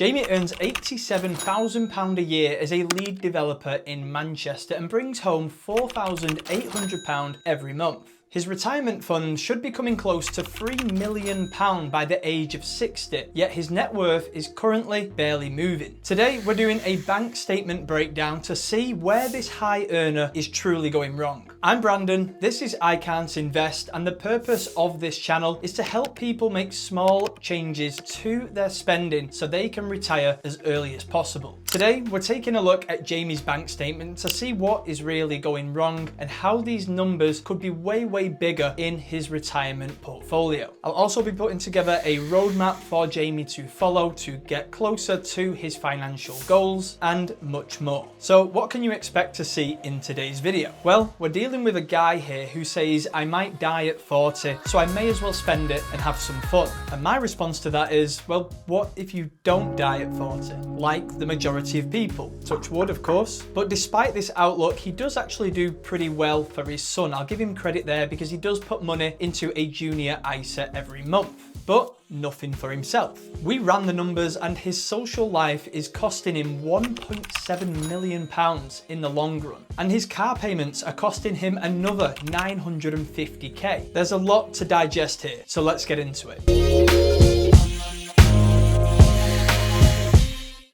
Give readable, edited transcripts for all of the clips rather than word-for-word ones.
Jamie earns £87,000 a year as a lead developer in Manchester and brings home £4,800 every month. His retirement fund should be coming close to £3 million by the age of 60, yet his net worth is currently barely moving. Today, we're doing a bank statement breakdown to see where this high earner is truly going wrong. I'm Brandon, this is I Can't Invest, and the purpose of this channel is to help people make small changes to their spending so they can retire as early as possible. Today, we're taking a look at Jamie's bank statement to see what is really going wrong and how these numbers could be way bigger in his retirement portfolio. I'll also be putting together a roadmap for Jamie to follow to get closer to his financial goals and much more. So what can you expect to see in today's video? Well, we're dealing with a guy here who says, I might die at 40, so I may as well spend it and have some fun. And my response to that is, well, what if you don't die at 40? Like the majority of people. Touch wood, of course. But despite this outlook, he does actually do pretty well for his son. I'll give him credit there because he does put money into a junior ISA every month, but nothing for himself. We ran the numbers and his social life is costing him £1.7 million in the long run. And his car payments are costing him another 950k. There's a lot to digest here, so let's get into it.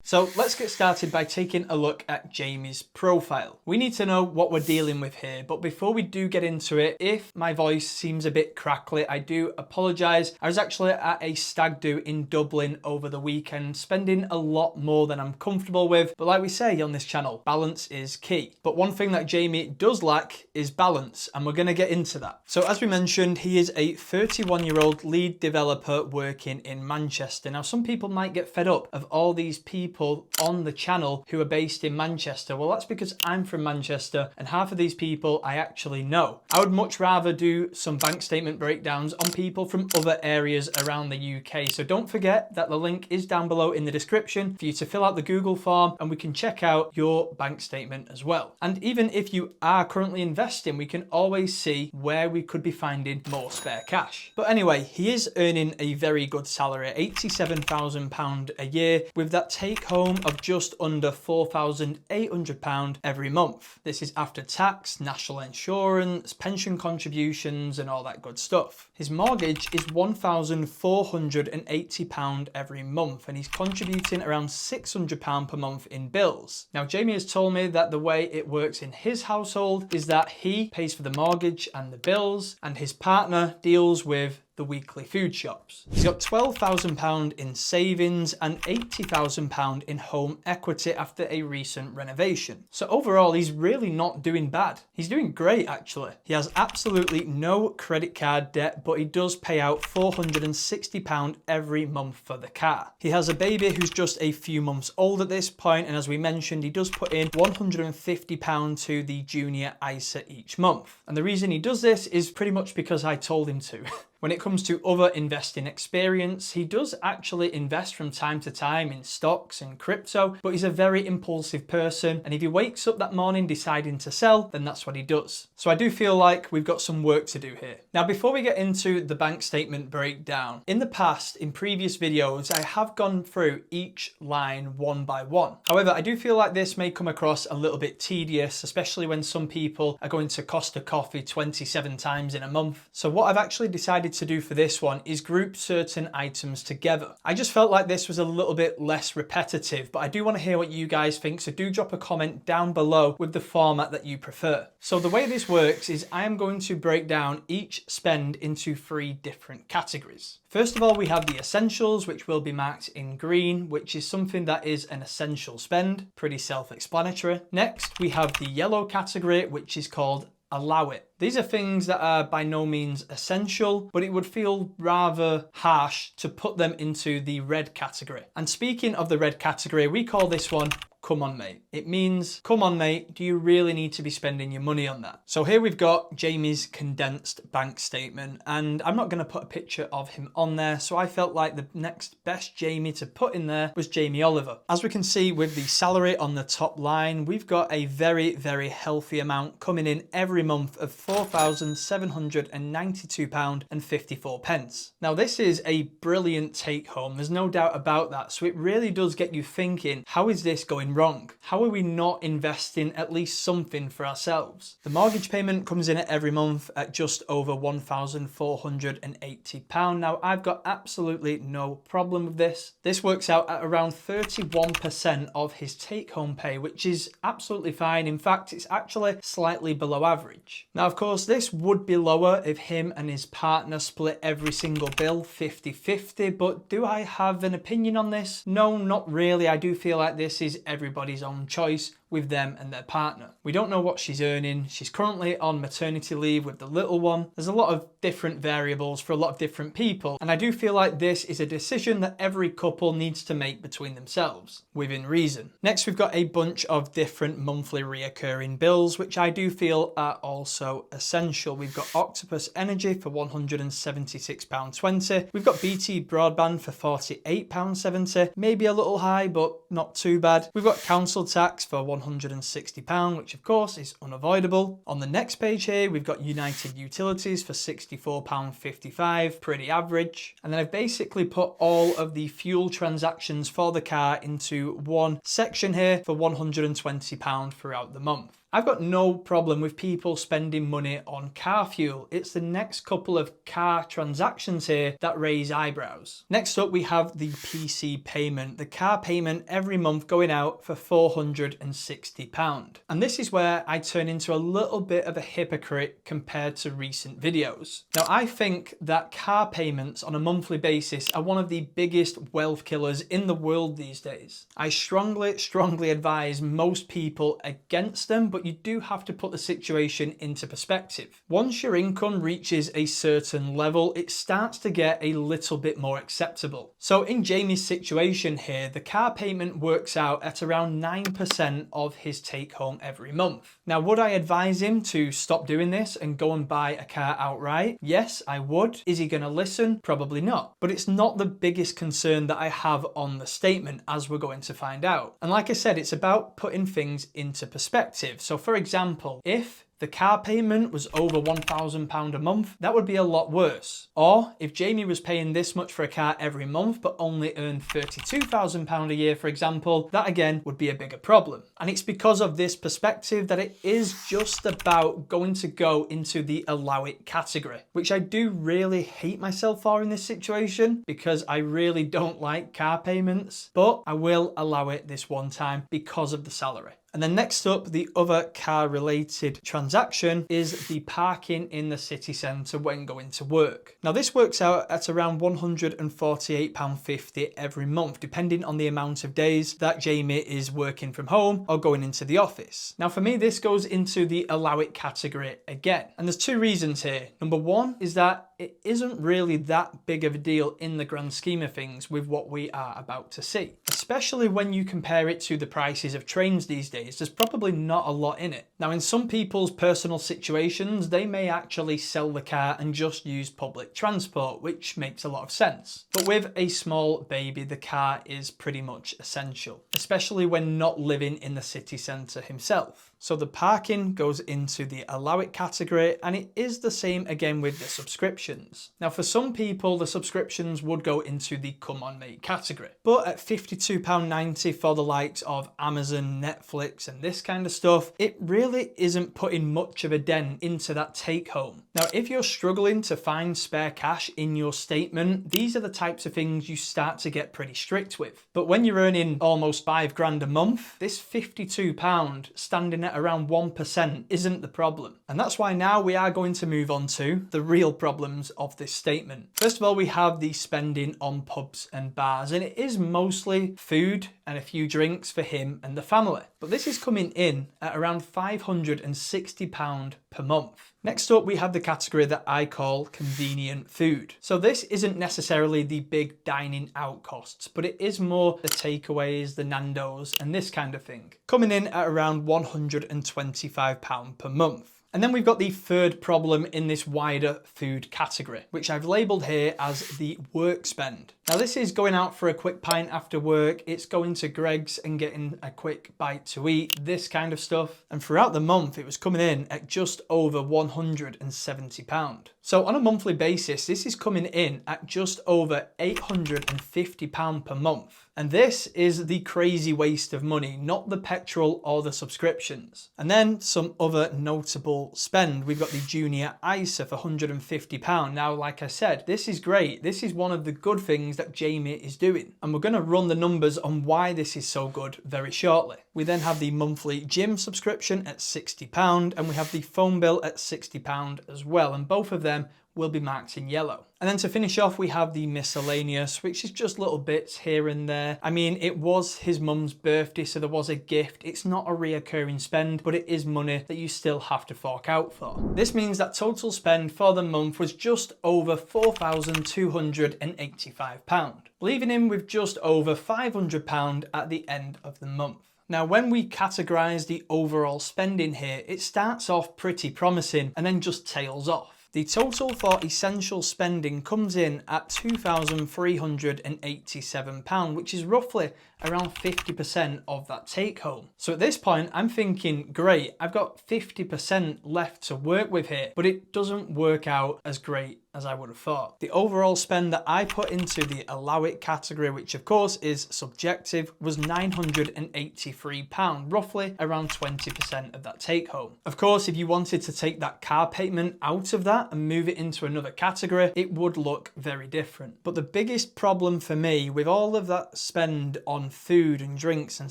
So let's get started by taking a look at Jamie's profile. We need to know what we're dealing with here, but before we do get into it, if my voice seems a bit crackly, I do apologise. I was actually at a stag do in Dublin over the weekend, spending a lot more than I'm comfortable with, but like we say on this channel, balance is key. But one thing that Jamie does lack is balance, and we're going to get into that. So as we mentioned, he is a 31-year-old lead developer working in Manchester. Now some people might get fed up of all these people on the channel who are based in Manchester. Well, that's because I'm from Manchester and half of these people I actually know. I would much rather do some bank statement breakdowns on people from other areas around the UK. So don't forget that the link is down below in the description for you to fill out the Google form and we can check out your bank statement as well. And even if you are currently investing, we can always see where we could be finding more spare cash. But anyway, he is earning a very good salary, £87,000 a year, with that take home of just under £4,800 every month. This is after tax, national insurance, pension contributions and all that good stuff. His mortgage is £1,480 every month and he's contributing around £600 per month in bills. Now Jamie has told me that the way it works in his household is that he pays for the mortgage and the bills and his partner deals with the weekly food shops. He's got £12,000 in savings and £80,000 in home equity after a recent renovation. So overall, he's really not doing bad. He's doing great actually. He has absolutely no credit card debt, but he does pay out £460 every month for the car. He has a baby who's just a few months old at this point, and as we mentioned, he does put in £150 to the junior ISA each month. And the reason he does this is pretty much because I told him to. When it comes to other investing experience, he does actually invest from time to time in stocks and crypto, but he's a very impulsive person. And if he wakes up that morning deciding to sell, then that's what he does. So I do feel like we've got some work to do here. Now, before we get into the bank statement breakdown, in the past, in previous videos, I have gone through each line one by one. However, I do feel like this may come across a little bit tedious, especially when some people are going to Costa Coffee 27 times in a month. So what I've actually decided to do for this one is group certain items together. I just felt like this was a little bit less repetitive, but I do want to hear what you guys think, so do drop a comment down below with the format that you prefer. So the way this works is I am going to break down each spend into 3 different categories. First of all, we have the essentials, which will be marked in green, which is something that is an essential spend, pretty self-explanatory. Next, we have the yellow category, which is called allow it. These are things that are by no means essential, but it would feel rather harsh to put them into the red category. And speaking of the red category, we call this one come on mate. It means, come on mate, do you really need to be spending your money on that? So here we've got Jamie's condensed bank statement, and I'm not going to put a picture of him on there, so I felt like the next best Jamie to put in there was Jamie Oliver. As we can see with the salary on the top line, we've got a very, very healthy amount coming in every month of £4,792.54. Now this is a brilliant take home, there's no doubt about that, so it really does get you thinking, how is this going wrong? How are we not investing at least something for ourselves? The mortgage payment comes in every month at just over £1,480. Now I've got absolutely no problem with this. This works out at around 31% of his take-home pay, which is absolutely fine. In fact, it's actually slightly below average. Now, of course, this would be lower if him and his partner split every single bill 50-50, but do I have an opinion on this? No, not really. I do feel like this is everybody's own choice with them and their partner. We don't know what she's earning. She's currently on maternity leave with the little one. There's a lot of different variables for a lot of different people, and I do feel like this is a decision that every couple needs to make between themselves, within reason. Next, we've got a bunch of different monthly reoccurring bills, which I do feel are also essential. We've got Octopus Energy for £176.20. We've got BT Broadband for £48.70. Maybe a little high, but not too bad. We've got council tax for £160, which of course is unavoidable. On the next page here, we've got United Utilities for £64.55, pretty average. And then I've basically put all of the fuel transactions for the car into one section here for £120 throughout the month. I've got no problem with people spending money on car fuel. It's the next couple of car transactions here that raise eyebrows. Next up, we have the PC payment, the car payment every month going out for £460. And this is where I turn into a little bit of a hypocrite compared to recent videos. Now, I think that car payments on a monthly basis are one of the biggest wealth killers in the world these days. I strongly advise most people against them, but you do have to put the situation into perspective. Once your income reaches a certain level, it starts to get a little bit more acceptable. So in Jamie's situation here, the car payment works out at around 9% of his take home every month. Now, would I advise him to stop doing this and go and buy a car outright? Yes, I would. Is he going to listen? Probably not. But it's not the biggest concern that I have on the statement, as we're going to find out. And like I said, it's about putting things into perspective. So for example, if the car payment was over £1,000 a month, that would be a lot worse. Or if Jamie was paying this much for a car every month but only earned £32,000 a year, for example, that again would be a bigger problem. And it's because of this perspective that it is just about going to go into the allow it category, which I do really hate myself for in this situation because I really don't like car payments, but I will allow it this one time because of the salary. And then next up, the other car related transaction is the parking in the city centre when going to work. Now this works out at around £148.50 every month, depending on the amount of days that Jamie is working from home or going into the office. Now for me, this goes into the allow it category again. And there's two reasons here. Number one is that it isn't really that big of a deal in the grand scheme of things with what we are about to see. Especially when you compare it to the prices of trains these days, there's probably not a lot in it. Now in some people's personal situations, they may actually sell the car and just use public transport, which makes a lot of sense. But with a small baby, the car is pretty much essential, especially when not living in the city centre himself. So the parking goes into the allow it category, and it is the same again with the subscriptions. Now for some people, the subscriptions would go into the come on mate category, but at £52.90 for the likes of Amazon, Netflix and this kind of stuff, it really isn't putting much of a dent into that take home. Now if you're struggling to find spare cash in your statement, these are the types of things you start to get pretty strict with. But when you're earning almost £5,000 a month, this £52 standing at around 1% isn't the problem. And that's why now we are going to move on to the real problem items of this statement. First of all, we have the spending on pubs and bars, and it is mostly food and a few drinks for him and the family. But this is coming in at around £560 per month. Next up, we have the category that I call convenient food. So this isn't necessarily the big dining out costs, but it is more the takeaways, the Nando's, and this kind of thing, coming in at around £125 per month. And then we've got the third problem in this wider food category, which I've labelled here as the work spend. Now this is going out for a quick pint after work, it's going to Greg's and getting a quick bite to eat, this kind of stuff. And throughout the month, it was coming in at just over £170. So on a monthly basis, this is coming in at just over £850 per month. And this is the crazy waste of money, not the petrol or the subscriptions. And then some other notable spend. We've got the Junior ISA for £150. Now, like I said, this is great. This is one of the good things that Jamie is doing. And we're going to run the numbers on why this is so good very shortly. We then have the monthly gym subscription at £60, and we have the phone bill at £60 as well. And both of them will be marked in yellow. And then to finish off, we have the miscellaneous, which is just little bits here and there. I mean, it was his mum's birthday, so there was a gift. It's not a reoccurring spend, but it is money that you still have to fork out for. This means that total spend for the month was just over £4,285, leaving him with just over £500 at the end of the month. Now, when we categorise the overall spending here, it starts off pretty promising and then just tails off. The total for essential spending comes in at £2,387, which is roughly around 50% of that take home. So at this point, I'm thinking, great, I've got 50% left to work with here, but it doesn't work out as great as I would have thought. The overall spend that I put into the allow it category, which of course is subjective, was £983, roughly around 20% of that take home. Of course, if you wanted to take that car payment out of that and move it into another category, it would look very different. But the biggest problem for me with all of that spend on food and drinks and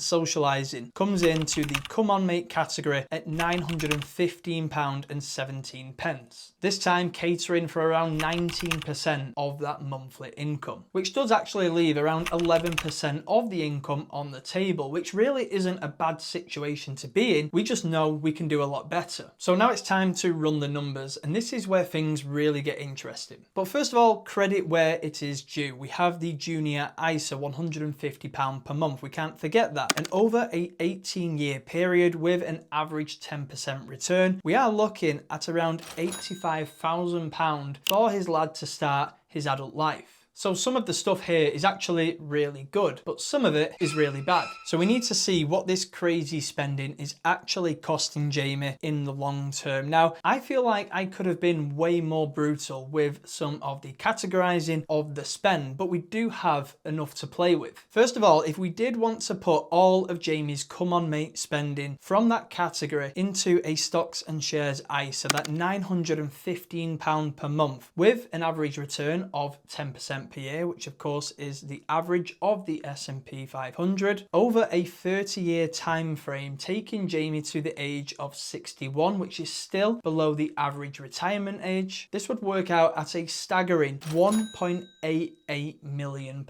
socialising comes into the come on mate category at £915.17. This time catering for around 19% of that monthly income, which does actually leave around 11% of the income on the table, which really isn't a bad situation to be in. We just know we can do a lot better. So now it's time to run the numbers, and this is where things really get interesting. But first of all, credit where it is due. We have the Junior ISA, £150 per month. We can't forget that. And over a 18-year period with an average 10% return, we are looking at around £85,000 for his lad to start his adult life. So some of the stuff here is actually really good, but some of it is really bad. So we need to see what this crazy spending is actually costing Jamie in the long term. Now, I feel like I could have been way more brutal with some of the categorizing of the spend, but we do have enough to play with. First of all, if we did want to put all of Jamie's come on mate spending from that category into a stocks and shares ISA, that £915 per month with an average return of 10% per year, which of course is the average of the S&P 500 over a 30-year time frame, taking Jamie to the age of 61, which is still below the average retirement age. This would work out at a staggering £1.88 million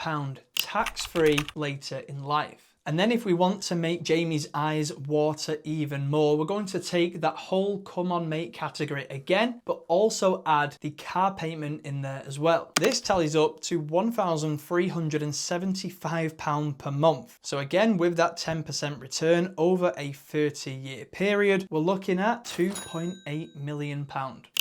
tax-free later in life. And then if we want to make Jamie's eyes water even more, we're going to take that whole come on mate category again, but also add the car payment in there as well. This tallies up to £1,375 per month. So again, with that 10% return over a 30-year period, we're looking at £2.8 million.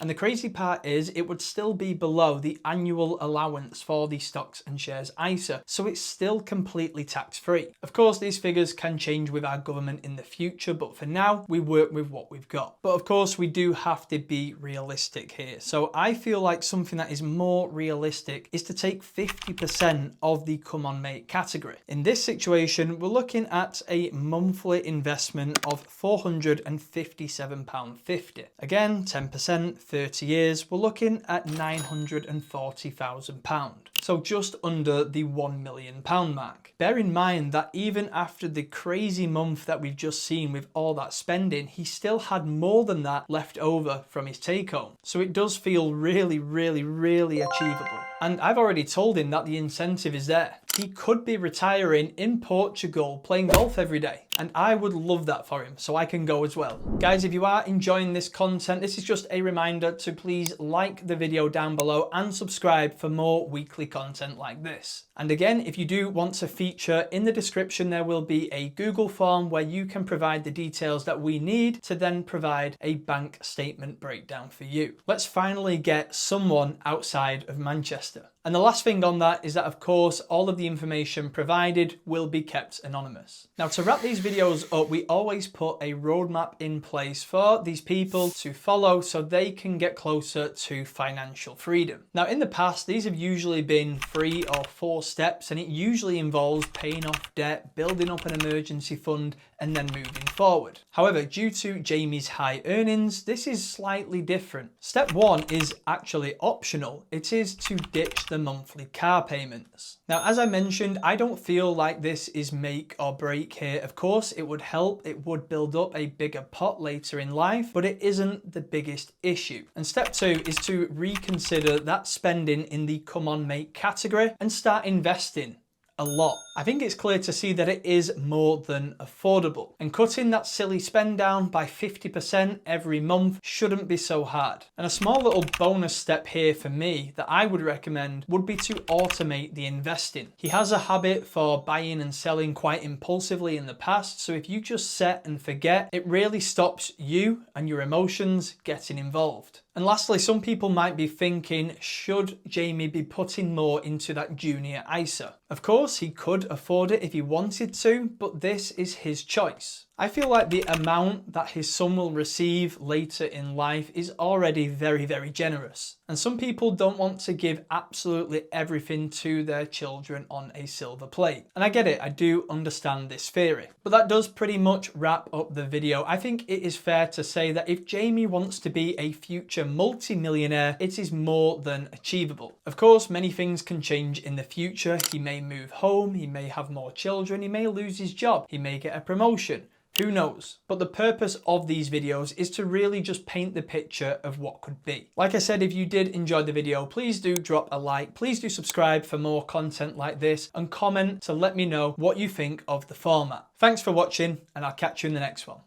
And the crazy part is it would still be below the annual allowance for the stocks and shares ISA, so it's still completely tax-free. Of course, these figures can change with our government in the future, but for now, we work with what we've got. But of course, we do have to be realistic here. So I feel like something that is more realistic is to take 50% of the come on mate category. In this situation, we're looking at a monthly investment of £457.50. Again, 10%, 30 years, we're looking at £940,000. so just under the £1 million mark. Bear in mind that even after the crazy month that we've just seen with all that spending, he still had more than that left over from his take home. So it does feel really, really, really achievable. And I've already told him that the incentive is there. He could be retiring in Portugal playing golf every day, and I would love that for him, so I can go as well. Guys, if you are enjoying this content, this is just a reminder to please like the video down below and subscribe for more weekly content like this. And again, if you do want to feature, in the description there will be a Google form where you can provide the details that we need to then provide a bank statement breakdown for you. Let's finally get someone outside of Manchester. And the last thing on that is that, of course, all of the information provided will be kept anonymous. Now, to wrap these videos up, we always put a roadmap in place for these people to follow so they can get closer to financial freedom. Now, in the past, these have usually been 3 or 4 steps, and it usually involves paying off debt, building up an emergency fund, and then moving forward. However, due to Jamie's high earnings, this is slightly different. Step 1 is actually optional. It is to ditch the monthly car payments. Now, as I mentioned, I don't feel like this is make or break here. Of course, it would help. It would build up a bigger pot later in life, but it isn't the biggest issue. And step 2 is to reconsider that spending in the come on mate category and start investing. A lot. I think it's clear to see that it is more than affordable, and cutting that silly spend down by 50% every month shouldn't be so hard. And a small little bonus step here for me that I would recommend would be to automate the investing. He has a habit for buying and selling quite impulsively in the past, so if you just set and forget, it really stops you and your emotions getting involved. And lastly, some people might be thinking, should Jamie be putting more into that junior ISA? Of course, he could afford it if he wanted to, but this is his choice. I feel like the amount that his son will receive later in life is already very, very generous. And some people don't want to give absolutely everything to their children on a silver plate. And I get it, I do understand this theory. But that does pretty much wrap up the video. I think it is fair to say that if Jamie wants to be a future multi-millionaire, it is more than achievable. Of course, many things can change in the future. He may move home, he may have more children, he may lose his job, he may get a promotion. Who knows? But the purpose of these videos is to really just paint the picture of what could be. Like I said, if you did enjoy the video, please do drop a like, please do subscribe for more content like this, and comment to let me know what you think of the format. Thanks for watching, and I'll catch you in the next one.